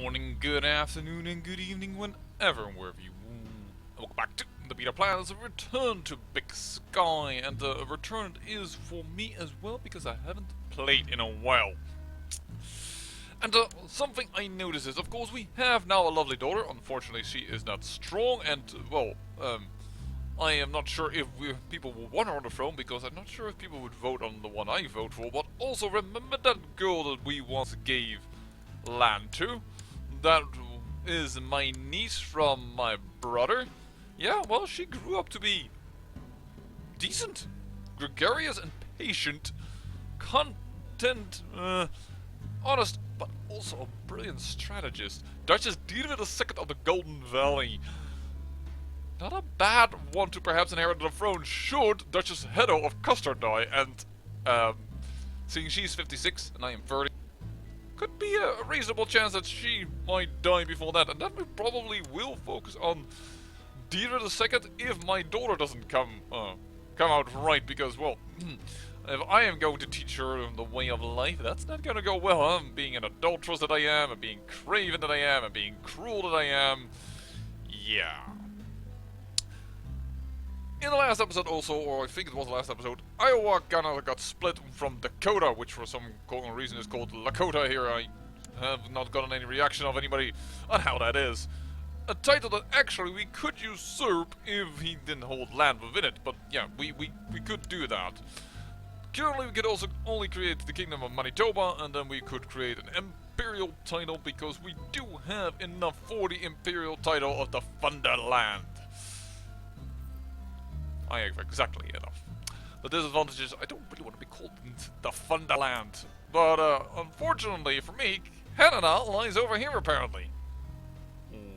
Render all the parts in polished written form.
morning, good afternoon, and good evening, whenever and wherever you welcome back to the beta plan. It's a return to Big Sky, and a return it is for me as well because I haven't played in a while. And something I notice is, of course, we have now a lovely daughter. Unfortunately, she is not strong, and well, I am not sure if people will want her on the throne because I'm not sure if people would vote on the one I vote for. But also remember that girl that we once gave land to? That is my niece from my brother. Yeah, well, she grew up to be decent, gregarious and patient, content, honest, but also a brilliant strategist. Duchess Dieter II of the Golden Valley. Not a bad one to perhaps inherit the throne should Duchess Heddo of Custard die, and seeing she's 56 and I am 30, could be a reasonable chance that she might die before that, and then we probably will focus on Dieter II if my daughter doesn't come out right, because, well, if I am going to teach her the way of life, that's not gonna go well. I'm being an adulteress that I am, and being craven that I am, and being cruel that I am. Yeah. In the last episode also, or I think it was the last episode, Iowa kinda got split from Dakota, which for some reason is called Lakota here. I have not gotten any reaction of anybody on how that is. A title that actually we could usurp if he didn't hold land within it, but yeah, we could do that. Currently we could also only create the Kingdom of Manitoba, and then we could create an Imperial title, because we do have enough for the Imperial title of the Thunderland. I have exactly enough. The disadvantage is I don't really want to be called the Thunderland. But unfortunately for me, Canada lies over here apparently.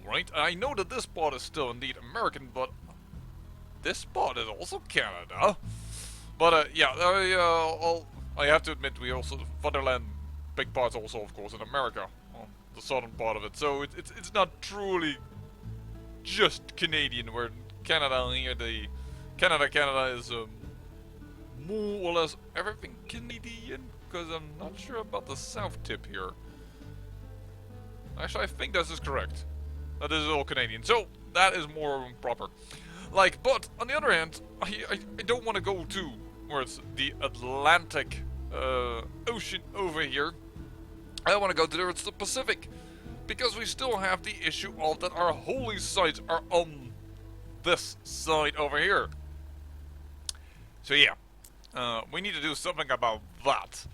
Right, I know that this spot is still indeed American, but this spot is also Canada. But yeah, I have to admit we also, Thunderland, big parts also of course in America, the southern part of it. So it's not truly just Canadian, where Canada here, Canada is more or less everything Canadian, because I'm not sure about the south tip here. Actually, I think this is correct. That is all Canadian, so that is more proper. Like, but on the other hand, I don't want to go to where it's the Atlantic Ocean over here. I want to go to there it's the Pacific, because we still have the issue of that our holy sites are on this side over here. So yeah, we need to do something about that.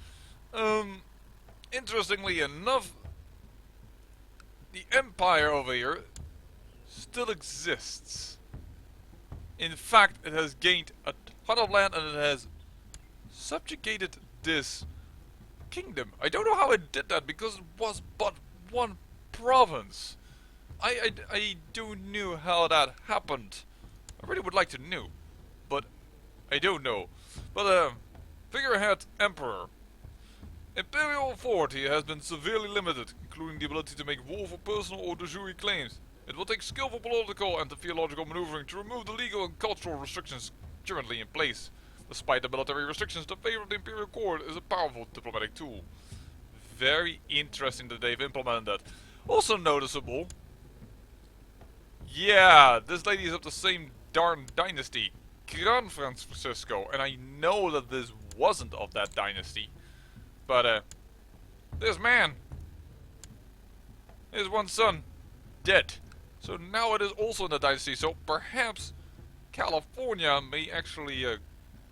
Interestingly enough, the Empire over here still exists. In fact, it has gained a ton of land and it has subjugated this kingdom. I don't know how it did that, because it was but one province. I don't know how that happened. I really would like to know, but I don't know. But figurehead Emperor. Imperial authority has been severely limited, including the ability to make war for personal or de jure claims. It will take skillful political and theological maneuvering to remove the legal and cultural restrictions currently in place. Despite the military restrictions, the favor of the Imperial Court is a powerful diplomatic tool. Very interesting that they've implemented that. Also noticeable, yeah, this lady is of the same darn dynasty, Gran Francisco, and I know that this wasn't of that dynasty. But, this man, his one son, dead. So now it is also in the dynasty, so perhaps California may actually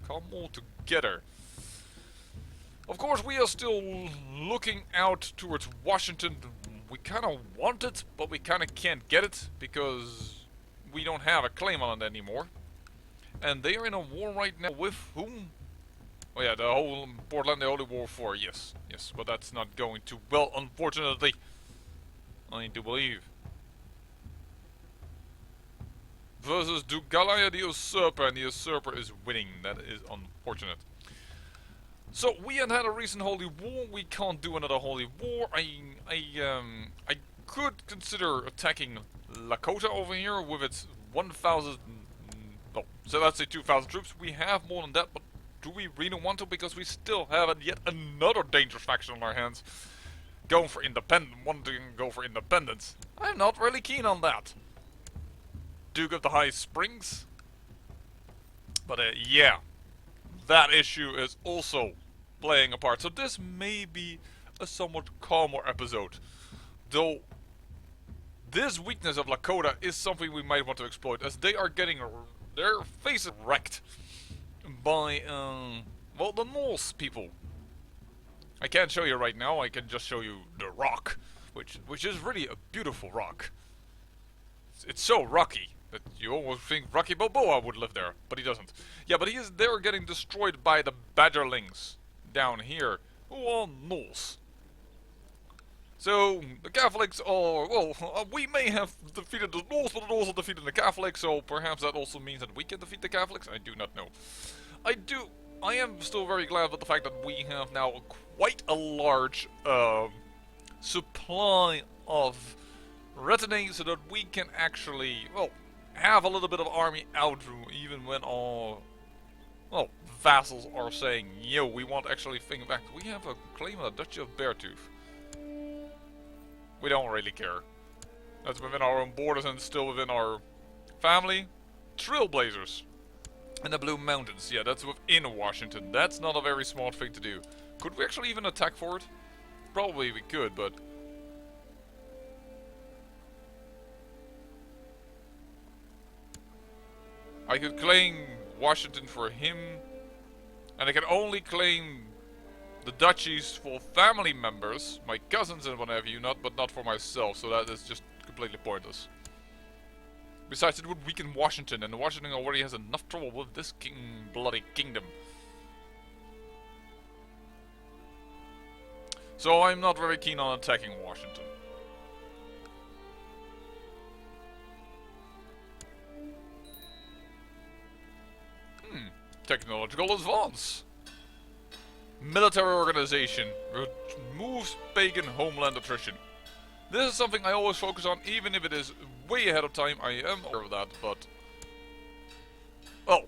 come all together. Of course, we are still looking out towards Washington. We kind of want it, but we kind of can't get it, because we don't have a claim on it anymore. And they are in a war right now with whom? Oh yeah, the whole Portland, the Holy War 4, yes, but that's not going too well, unfortunately. I do believe. Versus Dugalaya the Usurper, and the Usurper is winning. That is unfortunate. So we had a recent Holy War. We can't do another Holy War. I could consider attacking Lakota over here with its 1,000. No, so let's say 2,000 troops. We have more than that, but do we really want to? Because we still have yet another dangerous faction on our hands. going for wanting to go for independence. I'm not really keen on that. Duke of the High Springs. But yeah, that issue is also playing a part. So this may be a somewhat calmer episode. Though this weakness of Lakota is something we might want to exploit, as they are getting their faces wrecked by, well, the Norse people. I can't show you right now, I can just show you the rock, which is really a beautiful rock. It's so rocky that you almost think Rocky Balboa would live there, but he doesn't. Yeah, but they're getting destroyed by the Badgerlings down here, who are Norse. So, the Catholics are, well, we may have defeated the Norse, but the Norse have defeated the Catholics, so perhaps that also means that we can defeat the Catholics? I do not know. I am still very glad about the fact that we have now quite a large supply of retinue, so that we can actually, well, have a little bit of army out even when our, well, vassals are saying, yo, we want actually think back. We have a claim on the Duchy of Beartooth. We don't really care. That's within our own borders and still within our family. Trailblazers. In the Blue Mountains. Yeah, that's within Washington. That's not a very smart thing to do. Could we actually even attack for it? Probably we could, but... I could claim Washington for him. And I can only claim the duchies for family members, my cousins and what have you, but not for myself, so that is just completely pointless. Besides, it would weaken Washington, and Washington already has enough trouble with this bloody kingdom. So I'm not very keen on attacking Washington. Technological advance. Military organization removes pagan homeland attrition. This is something I always focus on, even if it is way ahead of time. I am aware of that, but... oh.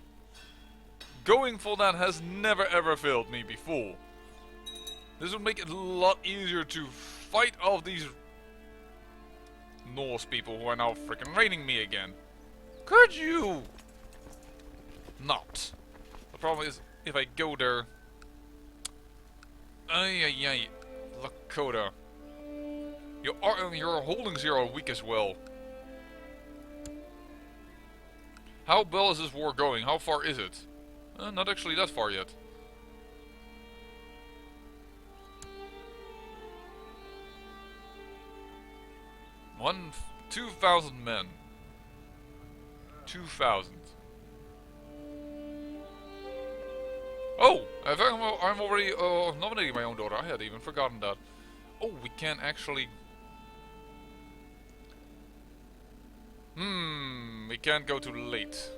Going for that has never ever failed me before. This would make it a lot easier to fight off these Norse people who are now freaking raiding me again. Could you not? The problem is, if I go there... ay, Lakota. Your holdings here are weak as well. How well is this war going? How far is it? Not actually that far yet. One, 2,000 men. 2,000. Oh! I'm already nominating my own daughter. I had even forgotten that. Oh, we can actually... we can't go too late.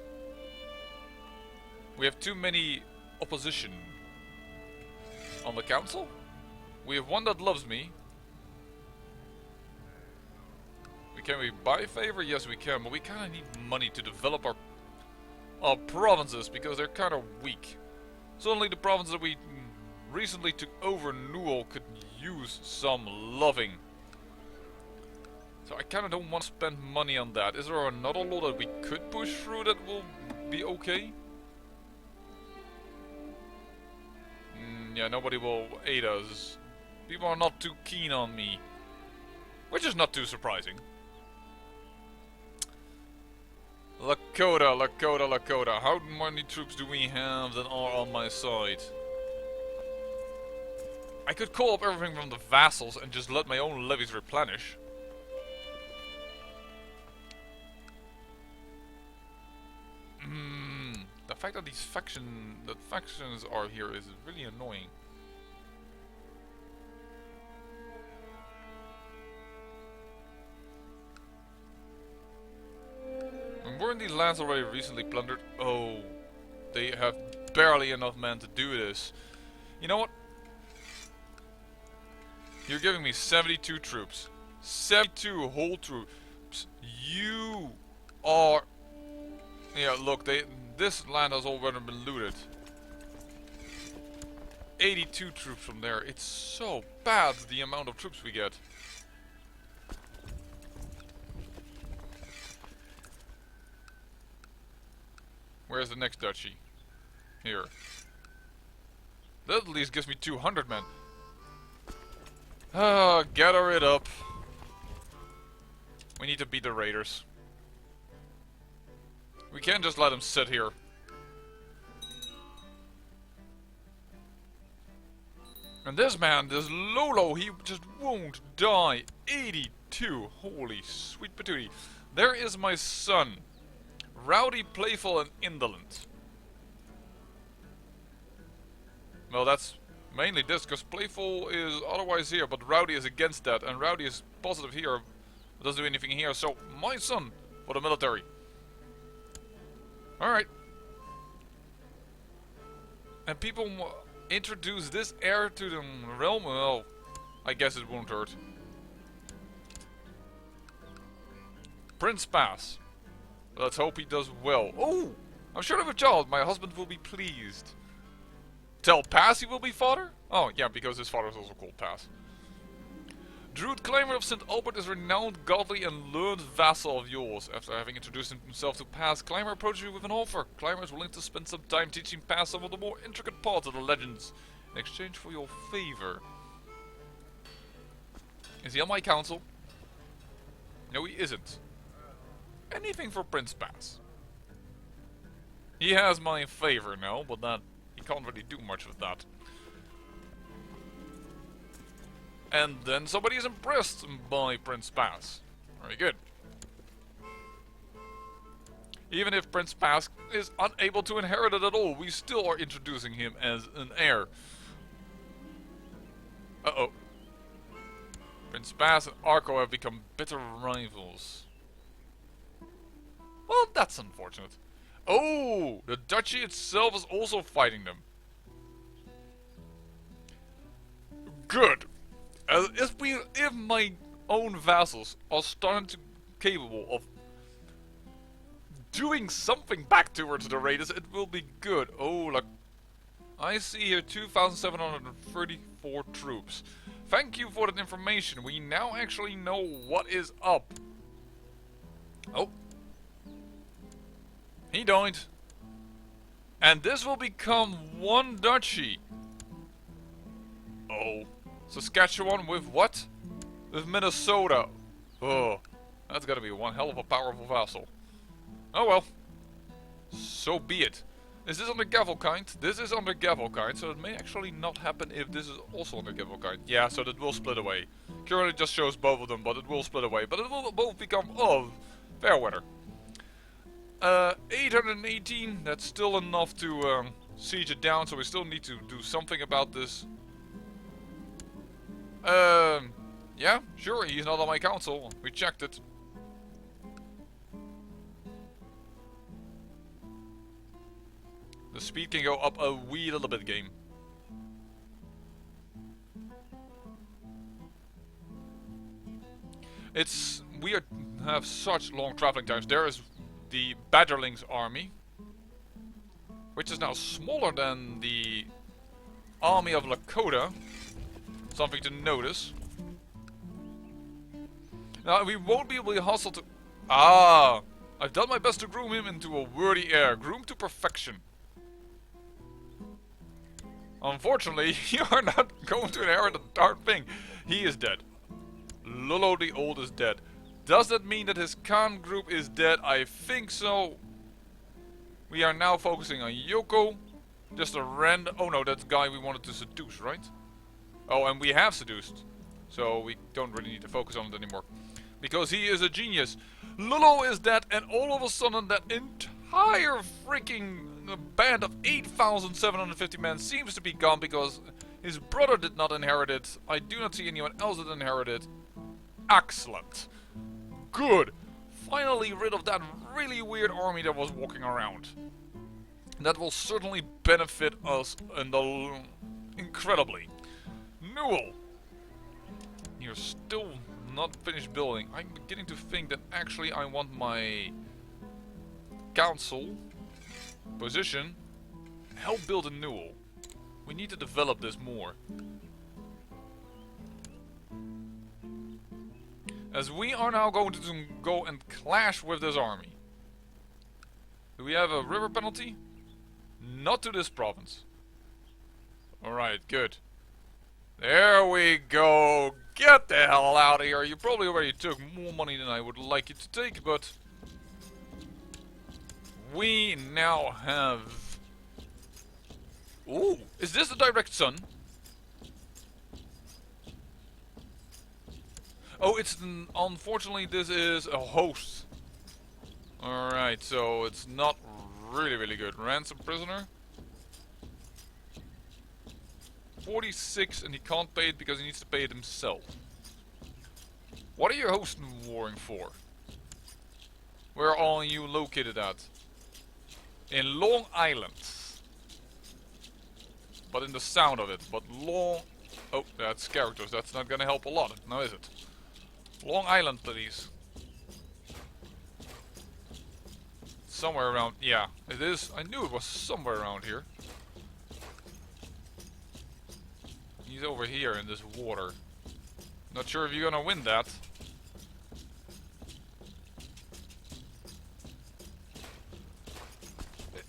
We have too many opposition on the council. We have one that loves me. Can we buy favor? Yes, we can, but we kind of need money to develop our provinces because they're kind of weak. So only the provinces that we recently took over Newell could use some loving. So I kind of don't want to spend money on that. Is there another law that we could push through that will be okay? Yeah, nobody will aid us. People are not too keen on me. Which is not too surprising. Lakota. How many troops do we have that are on my side? I could call up everything from the vassals and just let my own levies replenish. The fact that these factions are here is really annoying. And weren't these lands already recently plundered? Oh, they have barely enough men to do this. You know what? You're giving me 72 troops. 72 whole troops. You are... yeah, look, this land has already been looted. 82 troops from there. It's so bad, the amount of troops we get. Where's the next duchy? Here. That at least gives me 200 men. Gather it up. We need to beat the raiders. We can't just let them sit here. And this man, this Lolo, he just won't die. 82. Holy sweet patootie. There is my son. Rowdy, playful, and indolent. Well, that's mainly this, because playful is otherwise here, but Rowdy is against that, and Rowdy is positive here, but doesn't do anything here, so my son for the military. Alright. And people introduce this heir to the realm? Well, I guess it won't hurt. Prince Pass. Let's hope he does well. Oh! I'm sure of a child. My husband will be pleased. Tell Pass he will be father? Oh, yeah, because his father is also called Pass. Druid Claymer of St. Albert is renowned, godly, and learned vassal of yours. After having introduced himself to Pass, Claymer approaches you with an offer. Claymer is willing to spend some time teaching Pass some of the more intricate parts of the legends in exchange for your favor. Is he on my council? No, he isn't. Anything for Prince Pass. He has my favor now, but that he can't really do much with that. And then somebody is impressed by Prince Pass. Very good. Even if Prince Pass is unable to inherit it at all, we still are introducing him as an heir. Uh-oh. Prince Pass and Arco have become bitter rivals. Well, that's unfortunate. Oh, the duchy itself is also fighting them. Good. If my own vassals are starting to capable of doing something back towards the raiders, it will be good. Oh, look. I see here 2,734 troops. Thank you for that information. We now actually know what is up. Oh. He died. And this will become one duchy. Oh. Saskatchewan with what? With Minnesota. Oh. That's gotta be one hell of a powerful vassal. Oh well. So be it. Is this under Gavelkind? This is under Gavelkind, so it may actually not happen if this is also under Gavelkind. Yeah, so that will split away. Currently just shows both of them, but it will split away. But it will both become of Fairweather. 818, that's still enough to siege it down, so we still need to do something about this. Yeah, sure, he's not on my council. We checked it. The speed can go up a wee little bit, game. Have such long traveling times. There is the Badgerling's army, which is now smaller than the army of Lakota. Something to notice. Now, we won't be able to hustle to... Ah! I've done my best to groom him into a worthy heir. Groomed to perfection. Unfortunately, you are not going to inherit a darn thing. He is dead. Lolo the Old is dead. Does that mean that his Khan group is dead? I think so. We are now focusing on Yoko. Just a random... Oh no, that's the guy we wanted to seduce, right? Oh, and we have seduced. So we don't really need to focus on it anymore. Because he is a genius. Lolo is dead, and all of a sudden that entire freaking band of 8,750 men seems to be gone because his brother did not inherit it. I do not see anyone else that inherited it. Excellent. Good. Finally rid of that really weird army that was walking around. That will certainly benefit us incredibly. Newell. You're still not finished building. I'm beginning to think that actually I want my council position help build a Newell. We need to develop this more. As we are now going to go and clash with this army. Do we have a river penalty? Not to this province. Alright, good. There we go. Get the hell out of here. You probably already took more money than I would like you to take, but we now have... Ooh, is this the direct sun? Oh, it's... Unfortunately, this is a host. Alright, so it's not really good. Ransom prisoner. 46, and he can't pay it because he needs to pay it himself. What are you hosts warring for? Where are you located at? In Long Island. But in the sound of it. But Long... Oh, that's characters. That's not gonna help a lot, now is it? Long Island, please. Somewhere around... Yeah, it is. I knew it was somewhere around here. He's over here in this water. Not sure if you're gonna win that.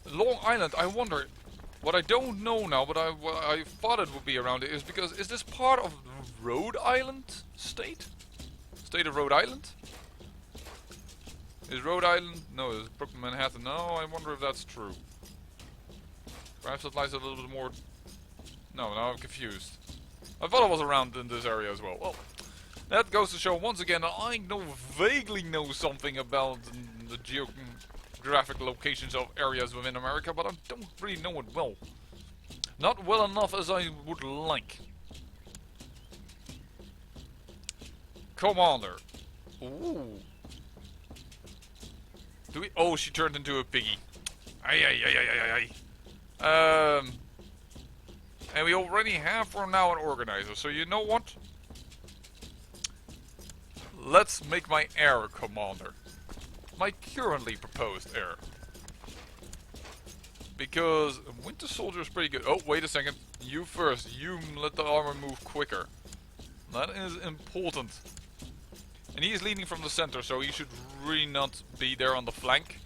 Long Island, I wonder... What I don't know now, but what I thought it would be around it is because... Is this part of Rhode Island state? State of Rhode Island? Is Rhode Island... No, it's Brooklyn, Manhattan. No, I wonder if that's true. Perhaps it lies a little bit more... No, now I'm confused. I thought it was around in this area as well. Well, that goes to show once again that I vaguely know something about the geographic locations of areas within America, but I don't really know it well. Not well enough as I would like. Commander. Ooh. Do we... Oh, she turned into a piggy. Ay. And we already have for now an organizer, so you know what? Let's make my heir commander. My currently proposed heir. Because Winter Soldier is pretty good. Oh, wait a second. You first. You let the armor move quicker. That is important. And he is leading from the center, so he should really not be there on the flank.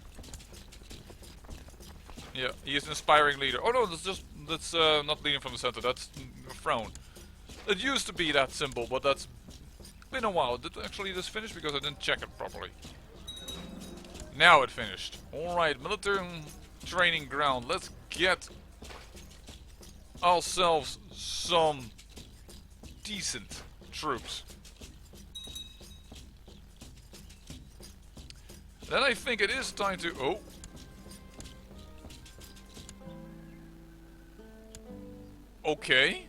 Yeah, he is an inspiring leader. Oh no, that's not leading from the center, that's a frown. It used to be that symbol, but that's been a while. Did actually this finish? Because I didn't check it properly. Now it finished. Alright, military training ground. Let's get ourselves some decent troops. Then I think it is time to... Oh. Okay.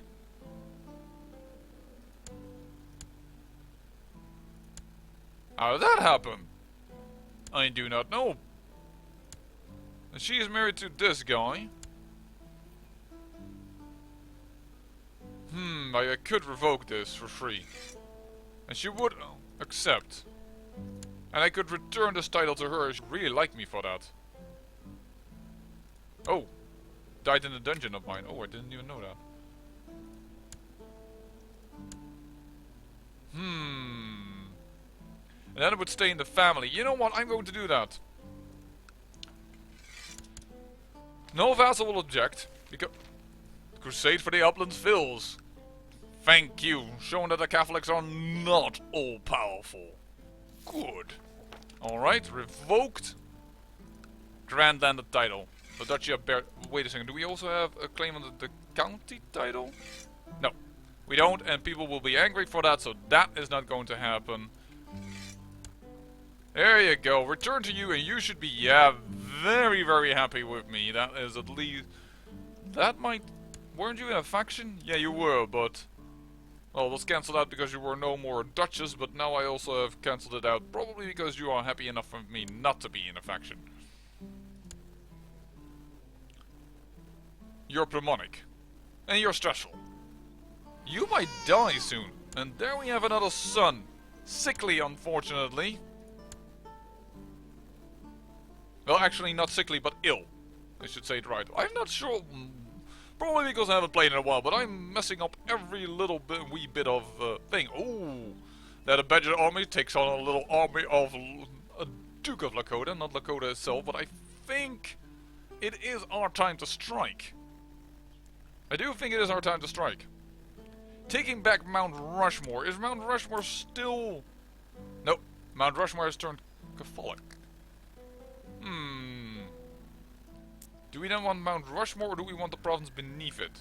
How did that happen? I do not know. And she is married to this guy. I could revoke this for free. And she would accept. And I could return this title to her. She really liked me for that. Oh. Died in a dungeon of mine. Oh, I didn't even know that. And then it would stay in the family. You know what? I'm going to do that. No vassal will object. Because Crusade for the Uplands fills. Thank you. Showing that the Catholics are not all powerful. Good. Alright, revoked. Grand landed title. The Duchy of Bear. Wait a second, do we also have a claim on the county title? No, we don't, and people will be angry for that, so that is not going to happen. There you go, return to you, and you should be, yeah, very happy with me. That is at least... That might... Weren't you in a faction? Yeah, you were, but... Well, it was cancelled out because you were no more Duchess, but now I also have cancelled it out, probably because you are happy enough for me not to be in a faction. You're pneumonic. And you're stressful. You might die soon. And there we have another son. Sickly, unfortunately. Well, actually not sickly, but ill. I should say it right. I'm not sure Probably because I haven't played in a while, but I'm messing up every little wee bit of thing. Ooh, that a Badger army takes on a little army of a Duke of Lakota, not Lakota itself, but I think it is our time to strike. I do think it is our time to strike. Taking back Mount Rushmore. Is Mount Rushmore still... Nope. Mount Rushmore has turned Catholic. Do we then want Mount Rushmore or do we want the province beneath it?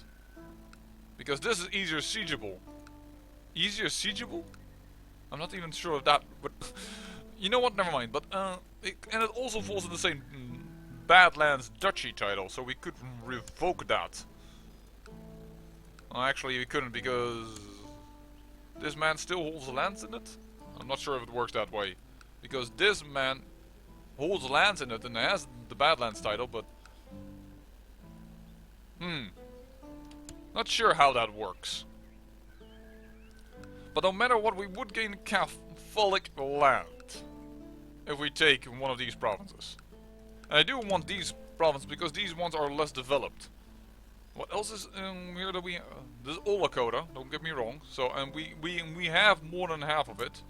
Because this is easier siegeable. Easier siegeable? I'm not even sure of that, but... you know what, never mind. But, and it also falls in the same Badlands Duchy title, so we could revoke that. Well, actually we couldn't because... this man still holds lands in it? I'm not sure if it works that way. Because this man holds lands in it and has the Badlands title, but... not sure how that works. But no matter what, we would gain Catholic land if we take one of these provinces. And I do want these provinces because these ones are less developed. What else is here that we... this is all Lakota, don't get me wrong. So, and we have more than half of it.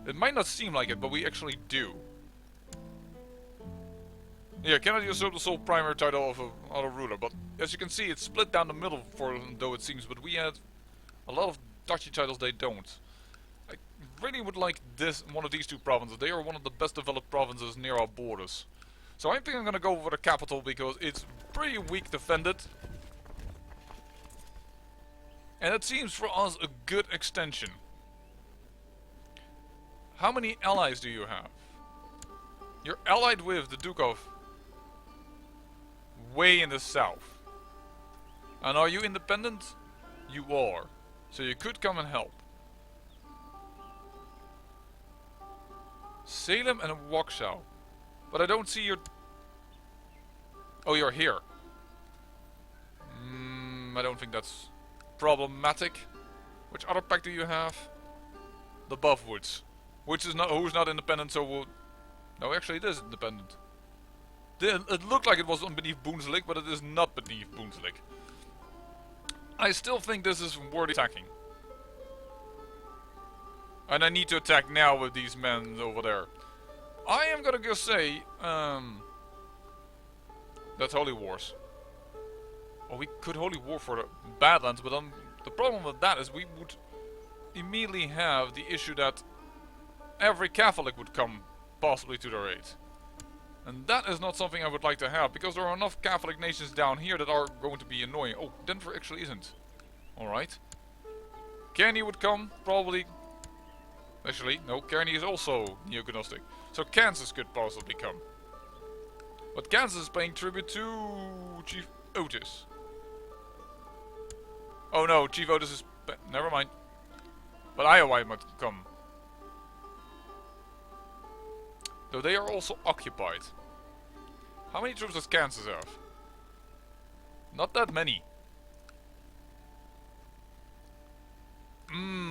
It might not seem like it, but we actually do. Yeah, cannot usurp the sole primary title of a ruler, but as you can see, it's split down the middle for though it seems, but we had a lot of duchy titles they don't. I really would like this one of these two provinces. They are one of the best developed provinces near our borders. So I think I'm gonna go for the capital because it's pretty weak defended. And it seems for us a good extension. How many allies do you have? You're allied with the Duke of... way in the south. And are you independent? You are. So you could come and help. Salem and Waxhaw. But I don't see your... oh, you're here. I don't think that's problematic. Which other pack do you have? The Buffwoods. Which is not... who's not independent, so we'll... no, actually it is independent. It looked like it was beneath Boonslick, but it is not beneath Boonslick. I still think this is worth attacking. And I need to attack now with these men over there. I am gonna go say, that's Holy Wars. Or we could Holy War for the Badlands, but the problem with that is we would immediately have the issue that every Catholic would come possibly to their aid. And that is not something I would like to have, because there are enough Catholic nations down here that are going to be annoying. Oh, Denver actually isn't. Alright. Kearney would come, probably. Actually, no, Kearney is also neo-gnostic. So Kansas could possibly come. But Kansas is paying tribute to Chief Otis. Oh no, Chief Otis is... never mind. But Iowa might come. Though they are also occupied. How many troops does Kansas have? Not that many.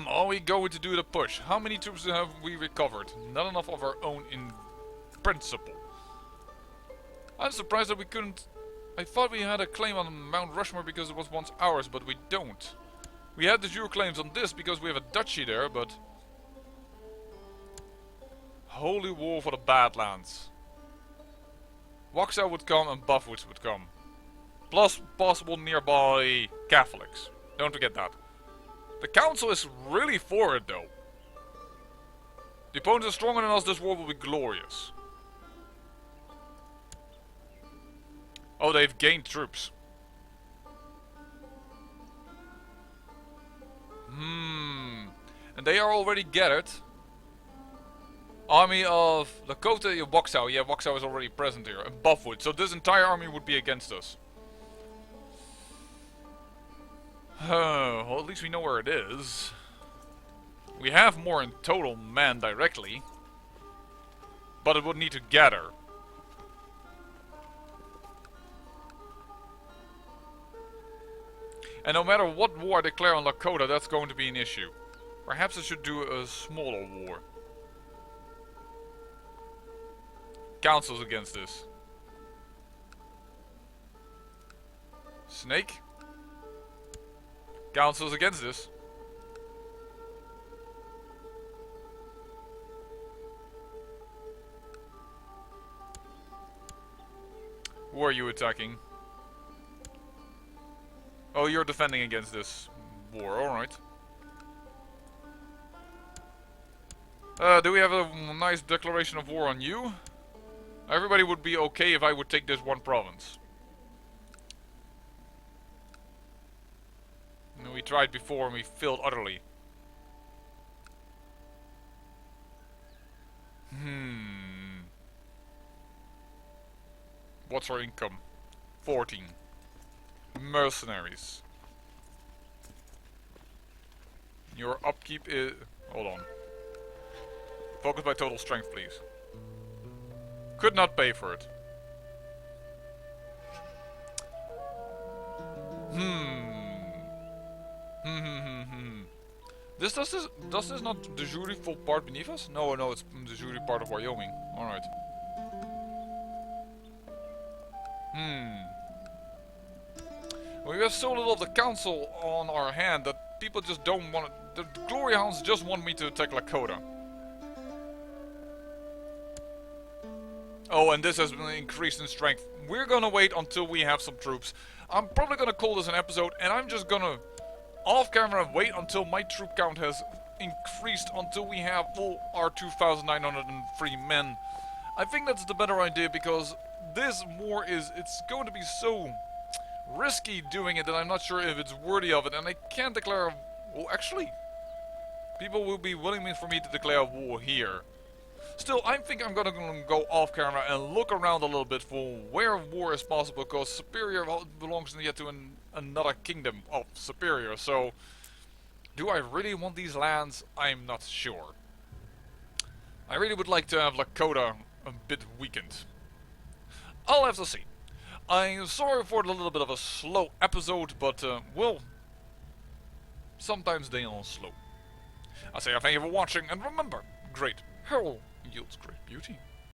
Are we going to do the push? How many troops have we recovered? Not enough of our own in principle. I'm surprised that we couldn't... I thought we had a claim on Mount Rushmore because it was once ours, but we don't. We had the jure claims on this because we have a duchy there, but... Holy War for the Badlands. Waxhaw would come and Buffwoods would come. Plus possible nearby Catholics. Don't forget that. The council is really for it though. The opponents are stronger than us, this war will be glorious. Oh, they've gained troops. And they are already gathered. Army of Lakota, Waxhaw. Yeah, Waxhaw is already present here. And Buffwood. So this entire army would be against us. Well, at least we know where it is. We have more in total man directly. But it would need to gather. And no matter what war I declare on Lakota, that's going to be an issue. Perhaps I should do a smaller war. Councils against this. Snake? Counsels against this. Who are you attacking? Oh, you're defending against this war, alright. Do we have a nice declaration of war on you? Everybody would be okay if I would take this one province. We tried before and we failed utterly. What's our income? 14. Mercenaries. Your upkeep is... Hold on. Focus by total strength, please. Could not pay for it. Does this not de jure fall part beneath us? No, it's de jure part of Wyoming. Alright. We have so little of the council on our hand that people just don't want to... The Glory Hounds just want me to attack Lakota. Oh, and this has been increased in strength. We're gonna wait until we have some troops. I'm probably gonna call this an episode, and I'm just gonna, off camera, wait until my troop count has increased until we have all our 2,903 men. I think that's the better idea, because this war it's going to be so risky doing it that I'm not sure if it's worthy of it, and I can't declare, well, actually, people will be willing for me to declare war here. Still, I think I'm gonna go off camera and look around a little bit for where war is possible, because Superior belongs yet to another kingdom of Superior, so do I really want these lands? I'm not sure. I really would like to have Lakota a bit weakened. I'll have to see. I'm sorry for a little bit of a slow episode, but, well, sometimes they are slow. I say thank you for watching, and remember, great hero yields great beauty.